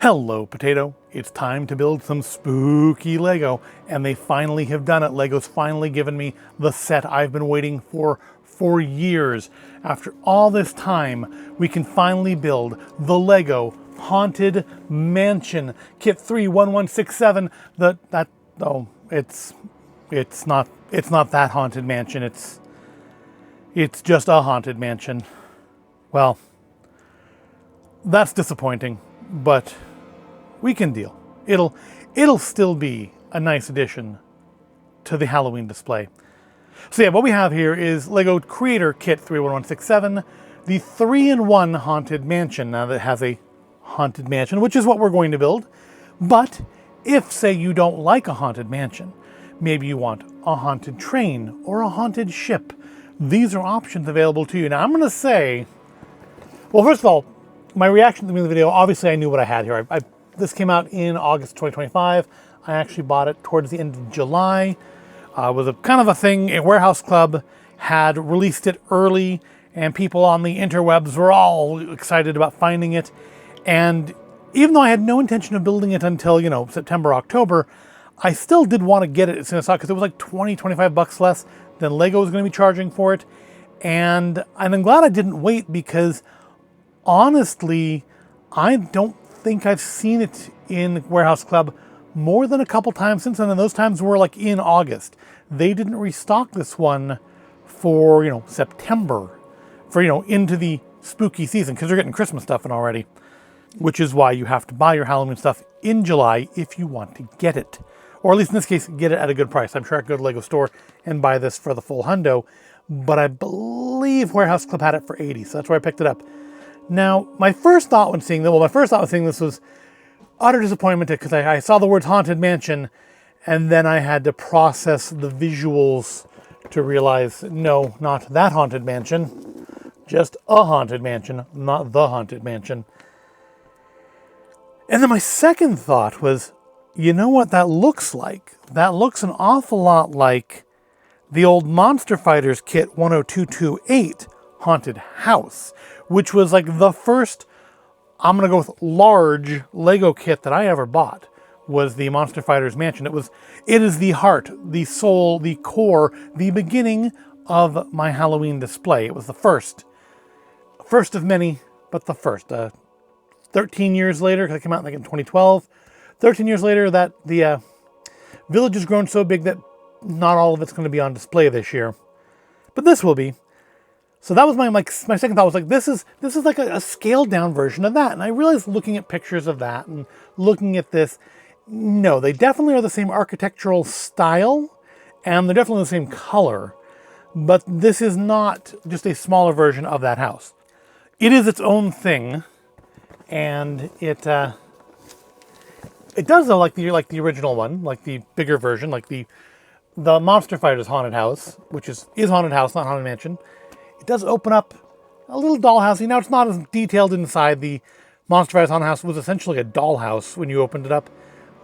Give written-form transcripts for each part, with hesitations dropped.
Hello, Potato. It's time to build some spooky Lego, and they finally have done it. Lego's finally given me the set I've been waiting for years. After all this time, we can finally build the Lego Haunted Mansion Kit 31167. It's not that haunted mansion. It's just a haunted mansion. Well, that's disappointing, but we can deal. It'll still be a nice addition to the Halloween display. So yeah, what we have here is Lego Creator Kit 31167, the 3-in-1 Haunted Mansion. Now that has a Haunted Mansion, which is what we're going to build. But if, say, you don't like a Haunted Mansion, maybe you want a Haunted Train or a Haunted Ship, these are options available to you. Now I'm going to say, well, first of all, my reaction to the video, obviously I knew what I had here. This came out in August 2025. I actually bought it towards the end of July. It was a kind of a thing. A warehouse club had released it early, and people on the interwebs were all excited about finding it. And even though I had no intention of building it until, September, October, I still did want to get it as soon as I saw it because it was like 20, 25 bucks less than Lego was going to be charging for it. And I'm glad I didn't wait because honestly, I don't think I've seen it in Warehouse Club more than a couple times since then, and those times were like in August. They didn't restock this one for, September, for, into the spooky season, because they're getting Christmas stuff in already, which is why you have to buy your Halloween stuff in July if you want to get it. Or at least in this case, get it at a good price. I'm sure I could go to the Lego store and buy this for the full hundo, but I believe Warehouse Club had it for 80, so that's where I picked it up. Now, my first thought when seeing this was utter disappointment because I saw the words Haunted Mansion, and then I had to process the visuals to realize, no, not that Haunted Mansion, just a Haunted Mansion, not the Haunted Mansion. And then my second thought was, you know what that looks like? That looks an awful lot like the old Monster Fighters Kit 10228 Haunted House, which was like the first, I'm going to go with large Lego kit that I ever bought, was the Monster Fighters Mansion. It is the heart, the soul, the core, the beginning of my Halloween display. It was the first of many, but the first. 13 years later, because it came out in 2012, 13 years later, that the village has grown so big that not all of it's going to be on display this year, but this will be. So that was my second thought was like, this is like a scaled down version of that. And I realized looking at pictures of that and looking at this, no, they definitely are the same architectural style and they're definitely the same color, but this is not just a smaller version of that house. It is its own thing, and it does though like the original one, like the bigger version, like the Monster Fighters Haunted House, which is Haunted House, not Haunted Mansion. It does open up a little dollhousey. Now, it's not as detailed inside. The Monster Fighters Haunted House was essentially a dollhouse when you opened it up.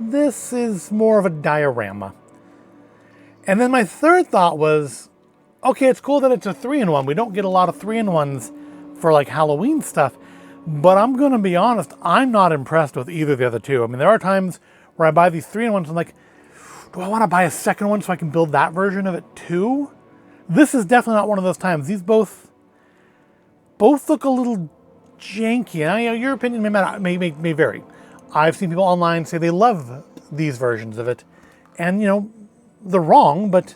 This is more of a diorama. And then my third thought was, okay, it's cool that it's a 3-in-1. We don't get a lot of 3-in-1s for like Halloween stuff, but I'm going to be honest, I'm not impressed with either of the other two. I mean, there are times where I buy these 3-in-1s and I'm like, do I want to buy a second one so I can build that version of it too? This is definitely not one of those times. These both look a little janky. Now, your opinion may vary. I've seen people online say they love these versions of it, and they're wrong, but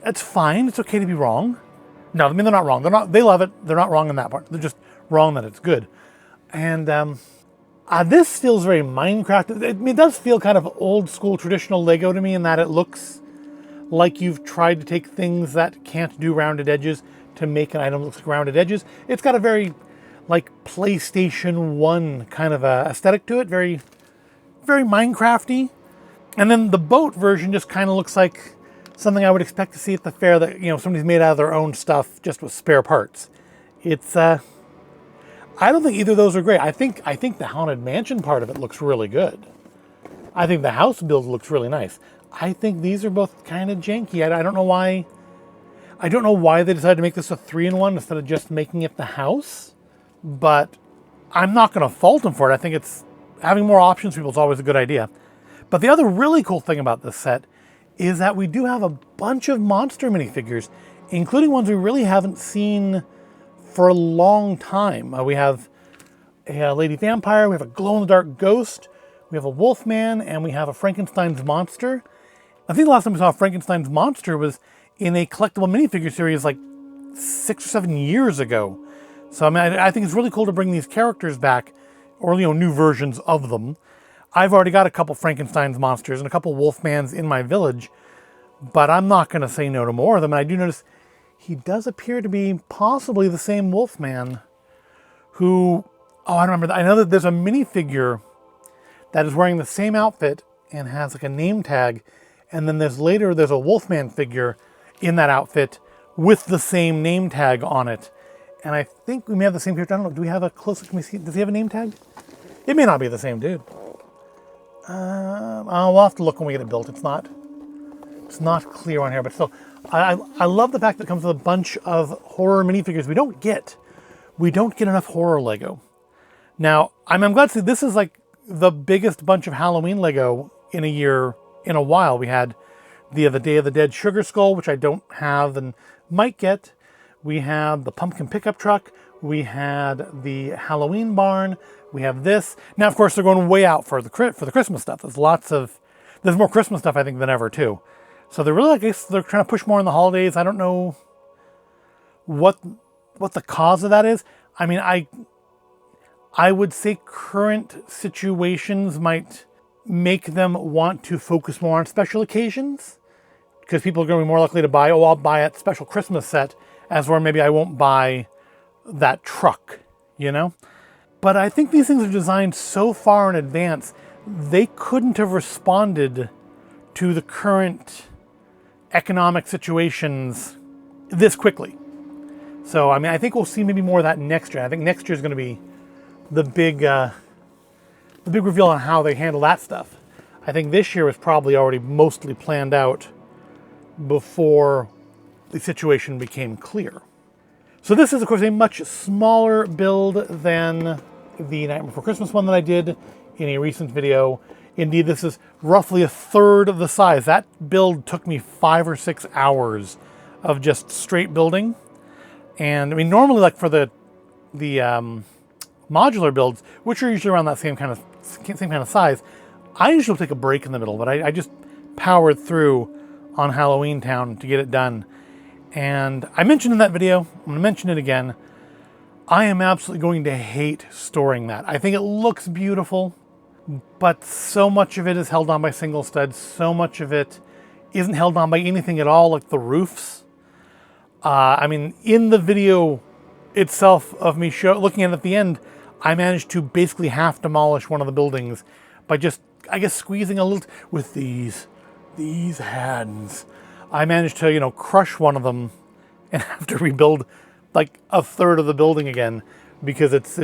that's fine. It's okay to be wrong. No, I mean they're not wrong. They love it. They're not wrong in that part. They're just wrong that it's good. And this feels very Minecraft. It does feel kind of old school traditional Lego to me in that it looks like you've tried to take things that can't do rounded edges to make an item that looks like rounded edges. It's got a very like PlayStation 1 kind of a aesthetic to it, very, very Minecrafty. And then the boat version just kind of looks like something I would expect to see at the fair that, somebody's made out of their own stuff just with spare parts. It's, I don't think either of those are great. I think the Haunted Mansion part of it looks really good. I think the house build looks really nice. I think these are both kind of janky. I don't know why. I don't know why they decided to make this a 3-in-1 instead of just making it the house, but I'm not going to fault them for it. I think it's having more options for people is always a good idea. But the other really cool thing about this set is that we do have a bunch of monster minifigures, including ones we really haven't seen for a long time. We have a lady vampire, we have a glow-in-the-dark ghost, we have a wolfman, and we have a Frankenstein's monster. I think the last time we saw Frankenstein's monster was in a collectible minifigure series like 6 or 7 years ago. So I mean, I think it's really cool to bring these characters back, or new versions of them. I've already got a couple Frankenstein's monsters and a couple Wolfmans in my village, but I'm not going to say no to more of them. And I do notice he does appear to be possibly the same Wolfman who, oh, I remember that. I know that there's a minifigure that is wearing the same outfit and has like a name tag. And then there's a Wolfman figure in that outfit with the same name tag on it. And I think we may have the same character. I don't know. Do we have a close? Can we see? Does he have a name tag? It may not be the same dude. We'll have to look when we get it built. It's not clear on here, but still, I love the fact that it comes with a bunch of horror minifigures we don't get. We don't get enough horror Lego. Now, I'm glad to see this is like the biggest bunch of Halloween Lego in a while. We had the Day of the Dead Sugar Skull, which I don't have and might get. We had the pumpkin pickup truck. We had the Halloween barn. We have this. Now, of course, they're going way out for the Christmas stuff. There's more Christmas stuff, I think, than ever, too. So they're really, I guess, they're trying to push more in the holidays. I don't know what the cause of that is. I mean, I would say current situations might make them want to focus more on special occasions, because people are going to be more likely to buy, I'll buy a special Christmas set, as where maybe I won't buy that truck, But I think these things are designed so far in advance, they couldn't have responded to the current economic situations this quickly. So, I mean, I think we'll see maybe more of that next year. I think next year is going to be the big reveal on how they handle that stuff. I think this year was probably already mostly planned out before the situation became clear. So this is, of course, a much smaller build than the Night Before Christmas one that I did in a recent video. Indeed, this is roughly a third of the size. That build took me 5 or 6 hours of just straight building. And I mean, normally, like for the modular builds, which are usually around that same kind of size, I usually take a break in the middle, but I just powered through on Halloween Town to get it done. And I mentioned in that video, I'm going to mention it again, I am absolutely going to hate storing that. I think it looks beautiful, but so much of it is held on by single studs. So much of it isn't held on by anything at all, like the roofs. I mean, in the video itself of me looking at it at the end, I managed to basically half demolish one of the buildings by just, I guess, squeezing a little with these hands. I managed to, crush one of them and have to rebuild like a third of the building again because it's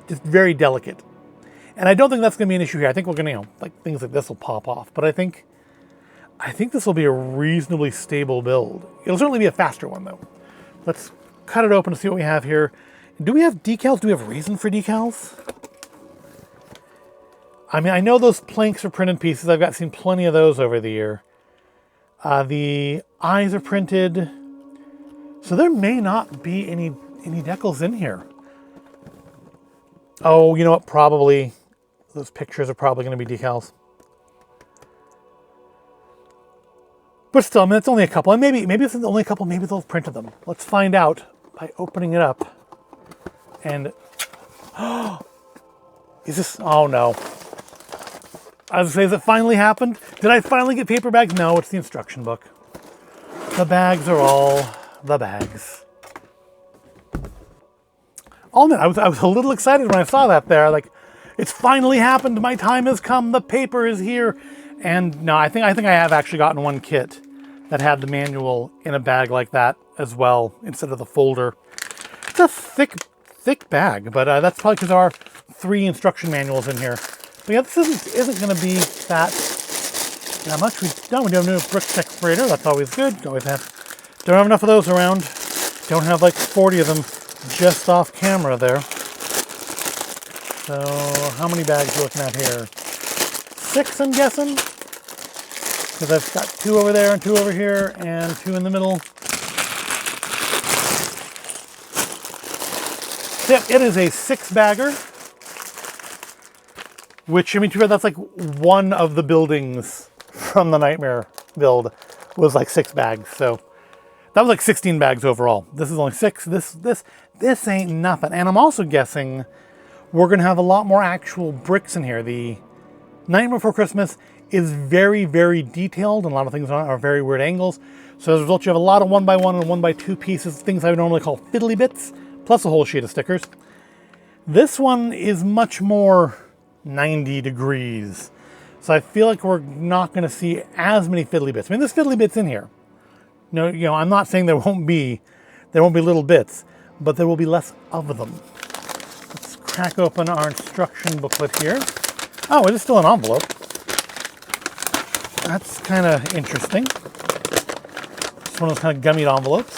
just very delicate. And I don't think that's going to be an issue here. I think we're going to, like things like this will pop off. But I think this will be a reasonably stable build. It'll certainly be a faster one though. Let's cut it open to see what we have here. Do we have decals? Do we have reason for decals? I mean, I know those planks are printed pieces. I've seen plenty of those over the year. The eyes are printed. So there may not be any decals in here. Oh, you know what? Probably those pictures are probably going to be decals. But still, I mean, it's only a couple. And maybe this is only a couple. Maybe they'll have printed them. Let's find out by opening it up. And, is this, oh no. I was going to say, has it finally happened? Did I finally get paper bags? No, it's the instruction book. The bags are all the bags. I'll admit, I was a little excited when I saw that there. Like, it's finally happened. My time has come. The paper is here. And no, I think I have actually gotten one kit that had the manual in a bag like that as well, instead of the folder. It's a thick bag, but that's probably because there are 3 instruction manuals in here. But yeah, this isn't going to be that much. We don't have a new brick separator. That's always good. Don't have enough of those around. Don't have like 40 of them just off camera there. So how many bags are we looking at here? 6, I'm guessing. Because I've got 2 over there and 2 over here and 2 in the middle. So yeah, it is a 6-bagger. Which, I mean, too bad, that's like one of the buildings from the Nightmare build was like 6 bags. So that was like 16 bags overall. This is only 6. This ain't nothing. And I'm also guessing we're going to have a lot more actual bricks in here. The Nightmare Before Christmas is very, very detailed, and a lot of things are very weird angles. So as a result, you have a lot of 1x1 and 1x2 pieces, things I would normally call fiddly bits, plus a whole sheet of stickers. This one is much more 90 degrees. So I feel like we're not going to see as many fiddly bits. I mean, there's fiddly bits in here. No, you know, I'm not saying there won't be little bits, but there will be less of them. Let's crack open our instruction booklet here. Oh, it is still an envelope. That's kind of interesting. It's one of those kind of gummied envelopes.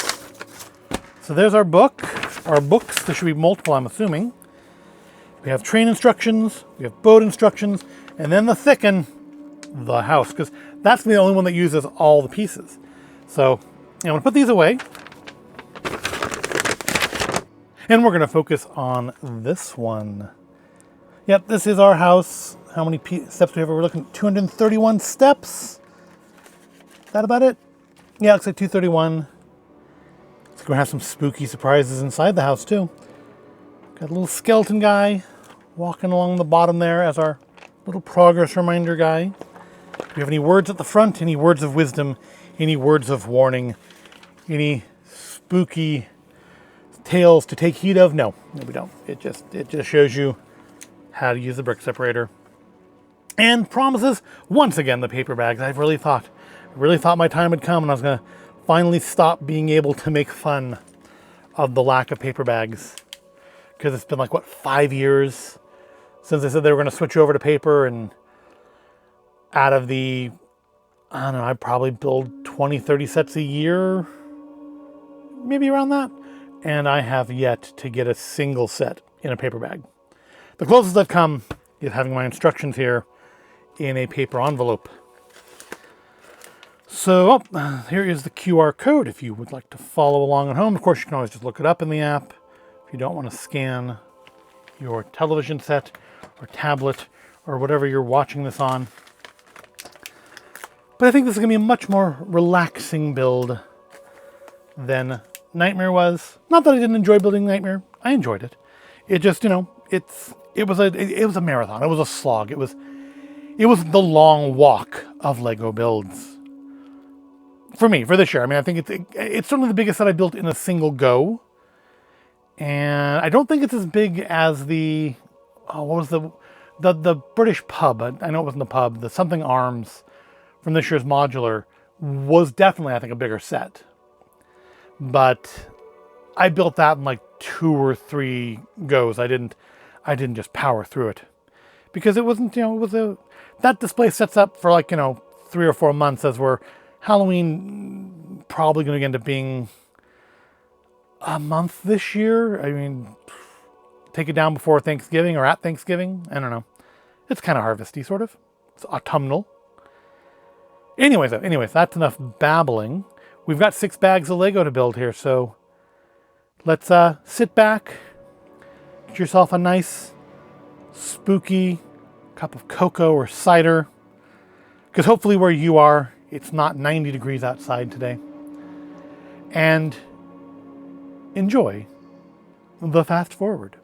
So there's our book. Our books, there should be multiple, I'm assuming. We have train instructions, we have boat instructions, and then the thicken, the house, because that's the only one that uses all the pieces. So I'm going to put these away. And we're going to focus on this one. Yep, this is our house. How many steps do we have? We're looking at 231 steps. Is that about it? Yeah, looks like 231. It's going to have some spooky surprises inside the house too. Got a little skeleton guy walking along the bottom there as our little progress reminder guy. Do you have any words at the front? Any words of wisdom? Any words of warning? Any spooky tales to take heed of? No, we don't. It just shows you how to use the brick separator. And promises, once again, the paper bags. I really thought my time had come and I was going to finally stop being able to make fun of the lack of paper bags. Because it's been like, what, 5 years since they said they were going to switch over to paper, and out of the, I don't know, I'd probably build 20, 30 sets a year, maybe around that. And I have yet to get a single set in a paper bag. The closest I've come is having my instructions here in a paper envelope. So here is the QR code if you would like to follow along at home. Of course, you can always just look it up in the app if you don't want to scan your television set or tablet or whatever you're watching this on. But I think this is going to be a much more relaxing build than Nightmare was. Not that I didn't enjoy building Nightmare. I enjoyed it. It just, you know, it was a marathon. It was a slog. It was the long walk of Lego builds. For me, for this year. I mean, I think it's certainly the biggest set I built in a single go. And I don't think it's as big as the, what was the British pub? I know it wasn't the pub. The Something Arms from this year's modular was definitely, I think, a bigger set. But I built that in like 2 or 3 goes. I didn't just power through it. Because it wasn't, you know, that display sets up for like, you know, 3 or 4 months, as we're Halloween probably going to end up being a month this year. I mean, take it down before Thanksgiving or at Thanksgiving. I don't know. It's kind of harvesty, sort of. It's autumnal. Anyways, that's enough babbling. We've got 6 bags of Lego to build here, so let's sit back, get yourself a nice, spooky cup of cocoa or cider, because hopefully where you are, it's not 90 degrees outside today, and enjoy the fast forward.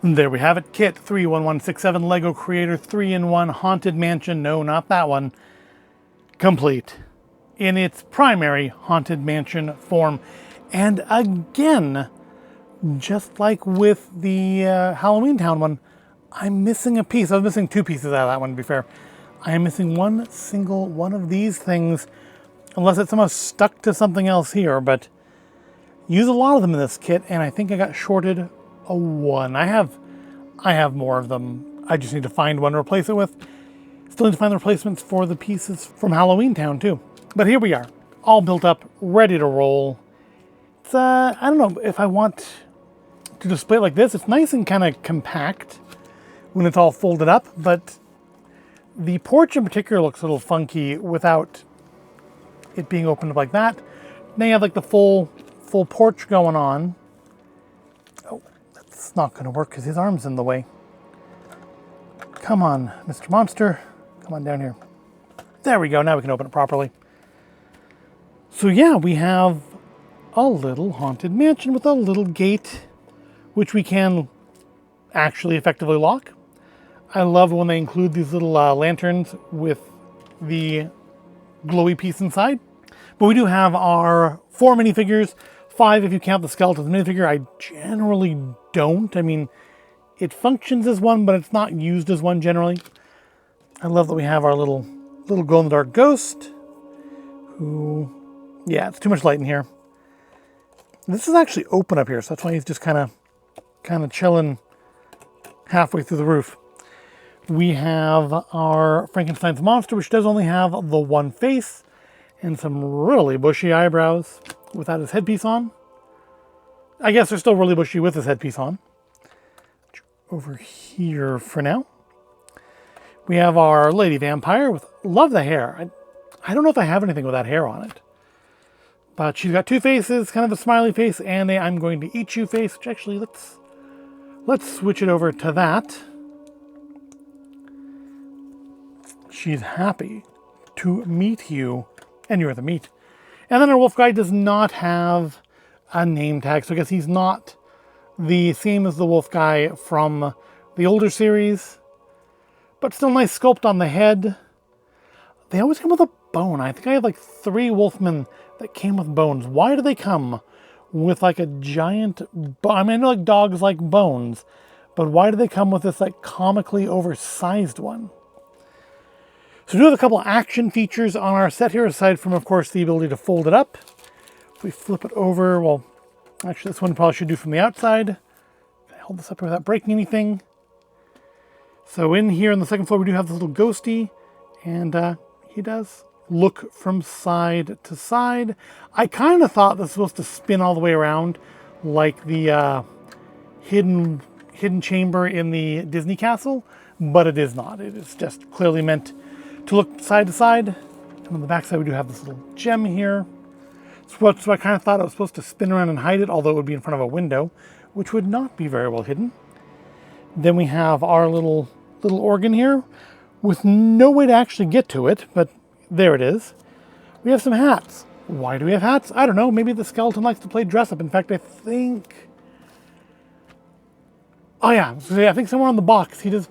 And there we have it, Kit 31167 Lego Creator 3-in-1 Haunted Mansion. No, not that one. Complete in its primary Haunted Mansion form. And again, just like with the Halloween Town one, I'm missing a piece. I was missing two pieces out of that one, to be fair. I am missing one single one of these things, unless it's somehow stuck to something else here, but use a lot of them in this kit, and I think I got shorted a one. I have more of them. I just need to find one to replace it with. Still need to find the replacements for the pieces from Halloween Town too. But here we are, all built up, ready to roll. It's, I don't know if I want to display it like this. It's nice and kind of compact when it's all folded up, but the porch in particular looks a little funky without it being opened up like that. Now you have like the full porch going on. Oh, that's not going to work because his arm's in the way. Come on, Mr. Monster. Come on down here. There we go. Now we can open it properly. So yeah, we have a little haunted mansion with a little gate, which we can actually effectively lock. I love when they include these little lanterns with the glowy piece inside. But we do have our 4 minifigures, 5 if you count the skeleton minifigure. I generally don't. I mean, it functions as one, but it's not used as one generally. I love that we have our little glow-in-the-dark ghost, who, yeah, it's too much light in here. This is actually open up here, so that's why he's just kind of chilling halfway through the roof. We have our Frankenstein's monster, which does only have the one face and some really bushy eyebrows without his headpiece on. I guess they're still really bushy with his headpiece on. Over here for now. We have our lady vampire with, love the hair. I don't know if I have anything with that hair on it. But she's got 2 faces, kind of a smiley face and a I'm going to eat you face, which actually let's switch it over to that. She's happy to meet you, and you're the meat. And then our wolf guy does not have a name tag, so I guess he's not the same as the wolf guy from the older series, but still nice sculpt on the head. They always come with a bone. I think I have like 3 wolfmen that came with bones. Why do they come with like a giant I mean, I know like dogs like bones, but why do they come with this like comically oversized one? So we do have a couple of action features on our set here, aside from, of course, the ability to fold it up. If we flip it over, well, actually this one probably should do from the outside. Can I hold this up without breaking anything? So in here on the second floor, we do have this little ghosty, and he does look from side to side. I kind of thought this was supposed to spin all the way around, like the hidden chamber in the Disney castle, but it is not. It is just clearly meant to look side to side. And on the back side, we do have this little gem here. So I kind of thought it was supposed to spin around and hide it, although it would be in front of a window, which would not be very well hidden. Then we have our little organ here with no way to actually get to it, but there it is. We have some hats. Why do we have hats? I don't know. Maybe the skeleton likes to play dress up. In fact, I think... Oh yeah, I think somewhere on the box he does...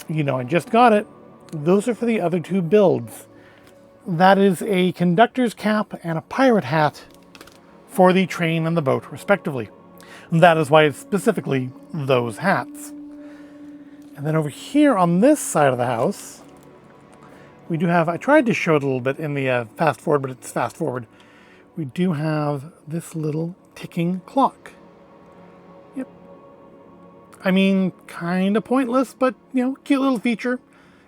You know, I just got it. Those are for the other 2 builds. That is a conductor's cap and a pirate hat for the train and the boat, respectively. And that is why it's specifically those hats. And then over here on this side of the house, we do have, I tried to show it a little bit in the fast forward, but it's fast forward. We do have this little ticking clock. Yep. I mean, kind of pointless, but, you know, cute little feature.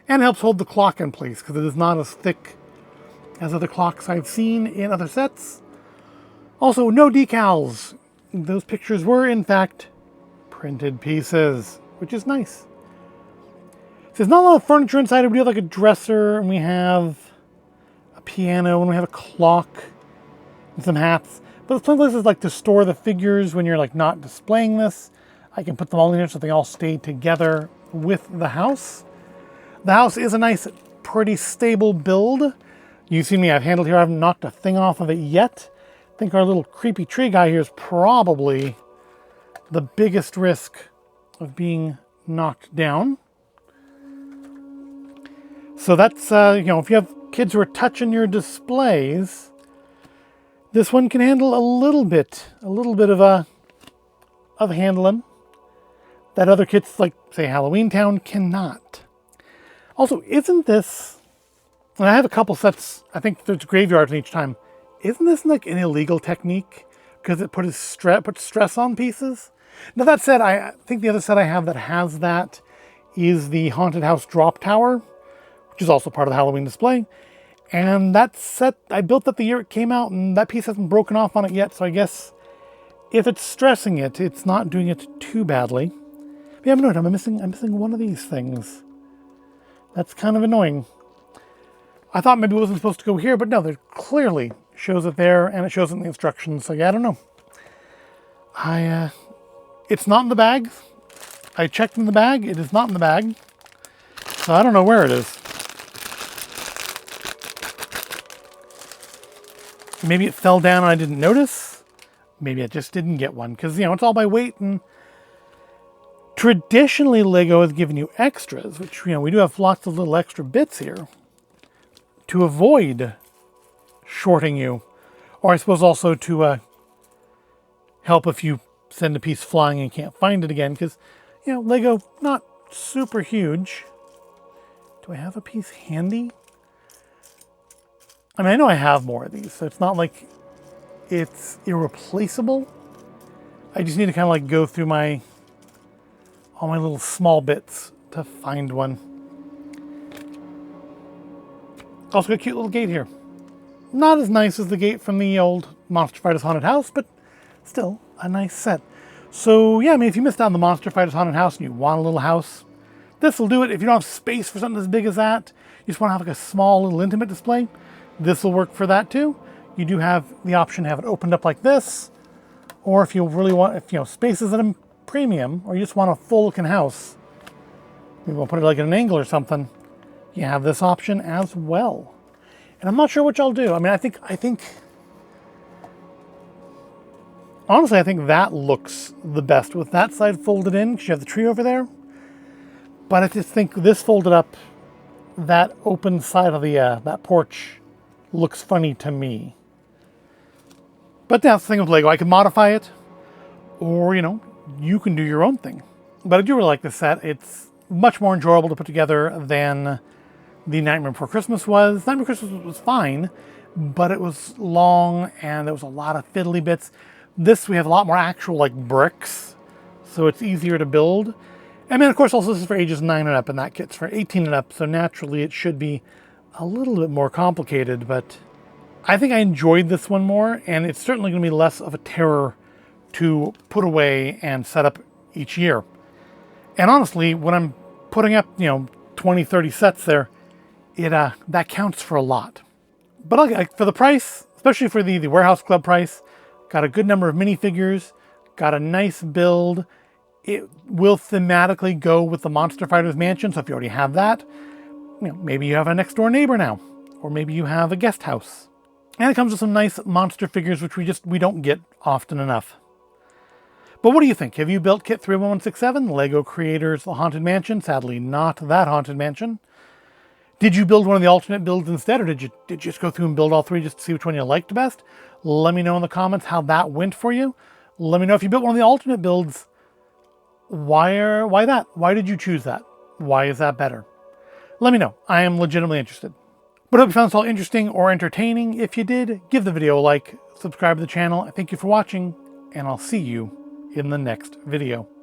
And helps hold the clock in place, because it is not as thick as other clocks I've seen in other sets. Also, no decals. Those pictures were, in fact, printed pieces, which is nice. So there's not a lot of furniture inside. We have like a dresser, and we have a piano, and we have a clock, and some hats. But there's plenty of places like to store the figures when you're like not displaying this. I can put them all in here so they all stay together with the house. The house is a nice, pretty stable build. You see me, I've handled here. I haven't knocked a thing off of it yet. I think our little creepy tree guy here is probably the biggest risk of being knocked down. So that's, if you have kids who are touching your displays, this one can handle a little bit of handling that other kits, like, say, Halloween Town, cannot. Also, isn't this, and I have a couple sets, I think there's graveyards in each time, isn't this like an illegal technique? Because it puts stress on pieces? Now that said, I think the other set I have that has that is the Haunted House Drop Tower, which is also part of the Halloween display. And that set, I built that the year it came out, and that piece hasn't broken off on it yet, so I guess if it's stressing it, it's not doing it too badly. But yeah, I'm missing one of these things. That's kind of annoying. I thought maybe it wasn't supposed to go here, but no, there clearly shows it there, and it shows it in the instructions, so yeah, I don't know. It's not in the bag. I checked in the bag, it is not in the bag. So I don't know where it is. Maybe it fell down and I didn't notice. Maybe I just didn't get one, because, it's all by weight, and traditionally Lego has given you extras, which, we do have lots of little extra bits here to avoid shorting you, or I suppose also to help if you send a piece flying and you can't find it again, because, Lego, not super huge. Do I have a piece handy? I mean, I know I have more of these, so it's not like it's irreplaceable. I just need to kind of like go through all my little small bits to find one. Also got a cute little gate here. Not as nice as the gate from the old Monster Fighters Haunted House, but still a nice set. So yeah, I mean, if you missed out on the Monster Fighters Haunted House and you want a little house, this will do it. If you don't have space for something as big as that, you just want to have like a small little intimate display, this will work for that too. You do have the option to have it opened up like this, or if you really want, space is at a premium, or you just want a full looking house, maybe we'll put it like at an angle or something, you have this option as well. And I'm not sure which I'll do. I mean, I think, honestly, I think that looks the best with that side folded in, because you have the tree over there. But I just think this folded up, that open side of the that porch looks funny to me. But that's the thing with Lego. I can modify it, or, you can do your own thing. But I do really like this set. It's much more enjoyable to put together than the Nightmare Before Christmas was. Nightmare Before Christmas was fine, but it was long, and there was a lot of fiddly bits. This, we have a lot more actual, like, bricks, so it's easier to build. And then, of course, also this is for ages 9 and up, and that kit's for 18 and up, so naturally it should be a little bit more complicated, but I think I enjoyed this one more, and it's certainly going to be less of a terror to put away and set up each year. And honestly, when I'm putting up, 20, 30 sets there, that counts for a lot. But for the price, especially for the Warehouse Club price, got a good number of minifigures, got a nice build. It will thematically go with the Monster Fighters mansion, so if you already have that, maybe you have a next door neighbor now, or maybe you have a guest house. And it comes with some nice monster figures, which we don't get often enough. But what do you think? Have you built Kit 31167, Lego Creators The Haunted Mansion? Sadly, not that Haunted Mansion. Did you build one of the alternate builds instead, or did you just go through and build all three just to see which one you liked best? Let me know in the comments how that went for you. Let me know if you built one of the alternate builds. Why that? Why did you choose that? Why is that better? Let me know. I am legitimately interested. But I hope you found this all interesting or entertaining. If you did, give the video a like, subscribe to the channel. I thank you for watching, and I'll see you in the next video.